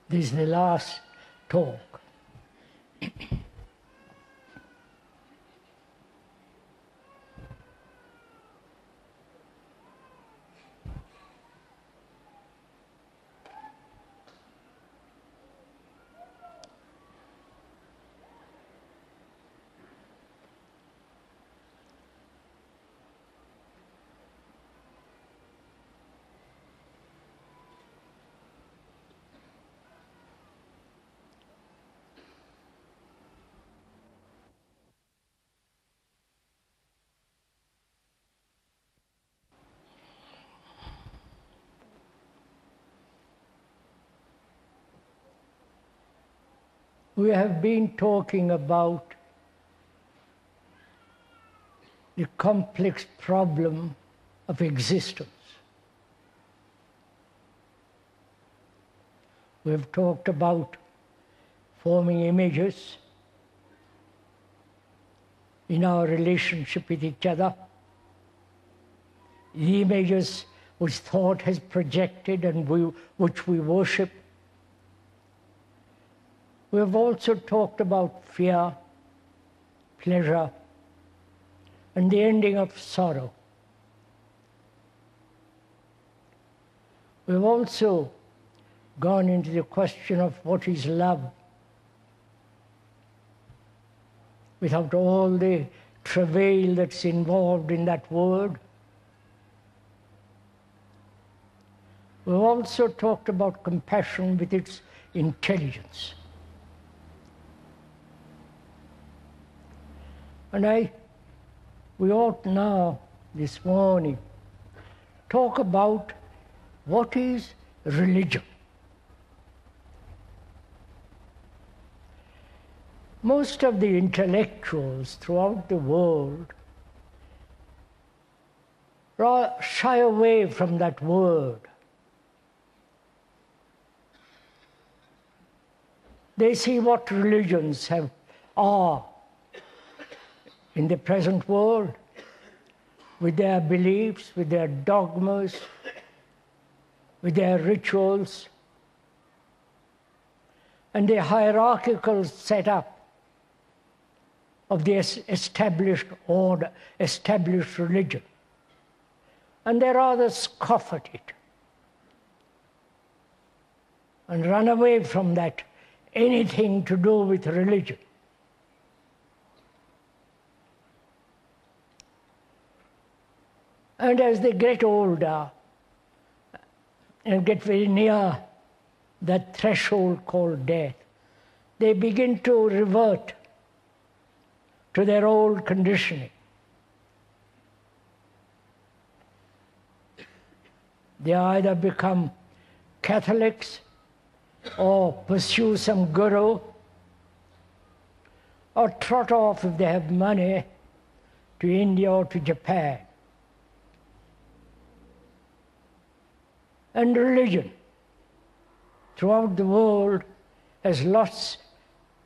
This is the last talk. We have been talking about the complex problem of existence. We have talked about forming images in our relationship with each other, the images which thought has projected and which we worship. We have also talked about fear, pleasure, and the ending of sorrow. We have also gone into the question of what is love, without all the travail that's involved in that word. We've also talked about compassion with its intelligence. And we ought now, this morning, talk about what is religion. Most of the intellectuals throughout the world shy away from that word. They see what religions are in the present world, with their beliefs, with their dogmas, with their rituals, and the hierarchical setup of the established order, established religion. And they rather scoff at it and run away from that, anything to do with religion. And as they get older and get very near that threshold called death, they begin to revert to their old conditioning. They either become Catholics or pursue some guru, or trot off, if they have money, to India or to Japan. And religion throughout the world has lost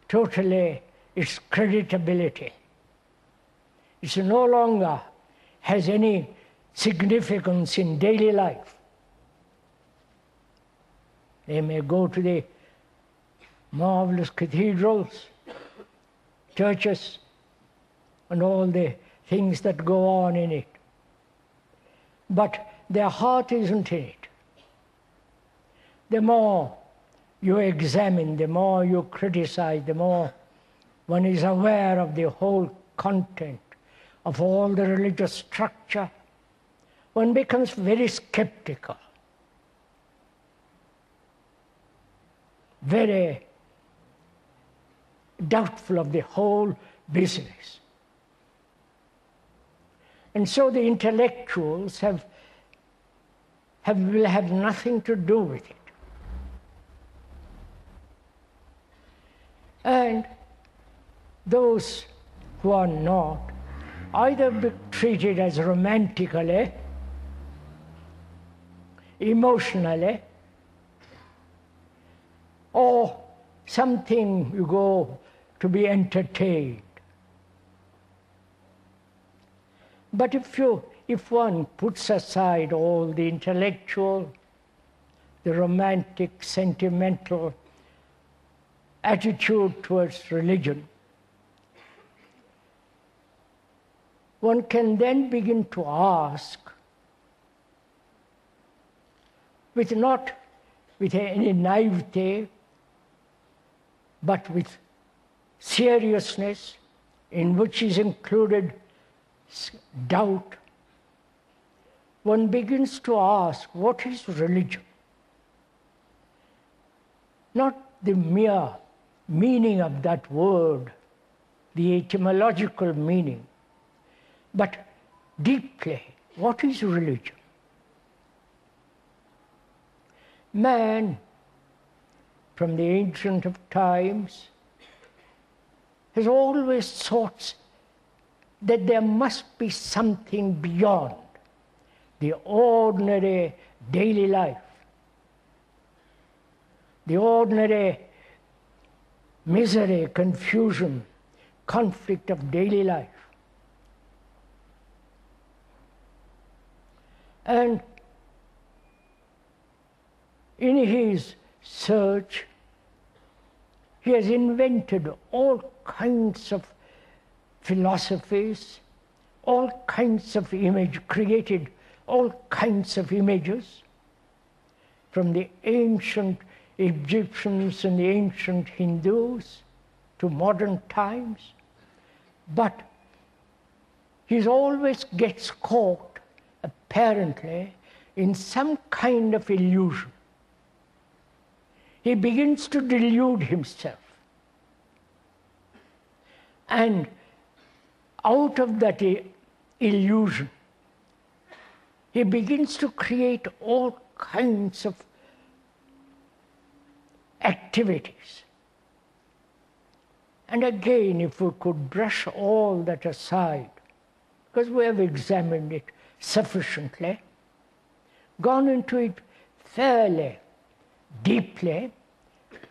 totally its creditability. It no longer has any significance in daily life. They may go to the marvelous cathedrals, churches, and all the things that go on in it. But their heart isn't in it. The more you examine, the more you criticize, the more one is aware of the whole content of all the religious structure, one becomes very skeptical, very doubtful of the whole business. And so the intellectuals will have nothing to do with it. And those who are not either be treated as romantically, emotionally, or something you go to be entertained. But if one puts aside all the intellectual, the romantic, sentimental attitude towards religion, one can then begin to ask, not with any naivete, but with seriousness, in which is included doubt, one begins to ask, what is religion? Not the mere meaning of that word, the etymological meaning, but deeply, what is religion? Man, from the ancient of times, has always thought that there must be something beyond the ordinary daily life, the ordinary misery, confusion, conflict of daily life. And in his search, he has invented all kinds of philosophies, all kinds of created all kinds of images, from the ancient Egyptians and the ancient Hindus to modern times. But he always gets caught, apparently, in some kind of illusion. He begins to delude himself. And out of that illusion, he begins to create all kinds of activities. And again, if we could brush all that aside, because we have examined it sufficiently, gone into it fairly deeply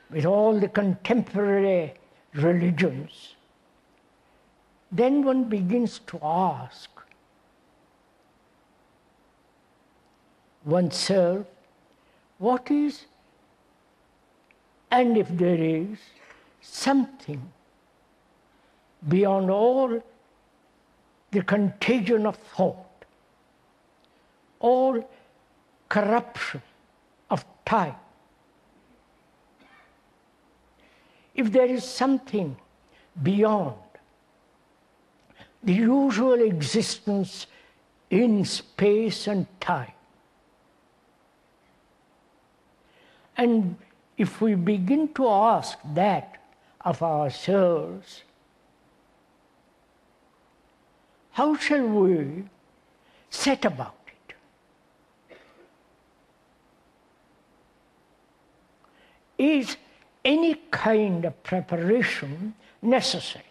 with all the contemporary religions, then one begins to ask oneself, what is, and if there is, something beyond all the contagion of thought, all corruption of time. If there is something beyond the usual existence in space and time, and if we begin to ask that of ourselves, how shall we set about it? Is any kind of preparation necessary?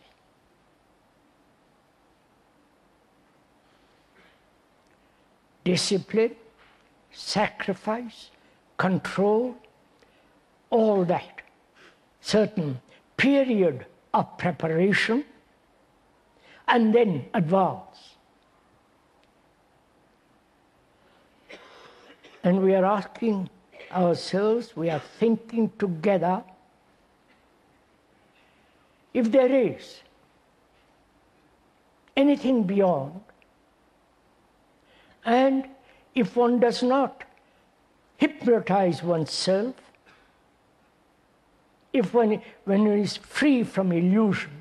Discipline, sacrifice, control, all that, certain period of preparation, and then advance. And we are asking ourselves, we are thinking together, if there is anything beyond, and if one does not hypnotize oneself, if when one is free from illusion,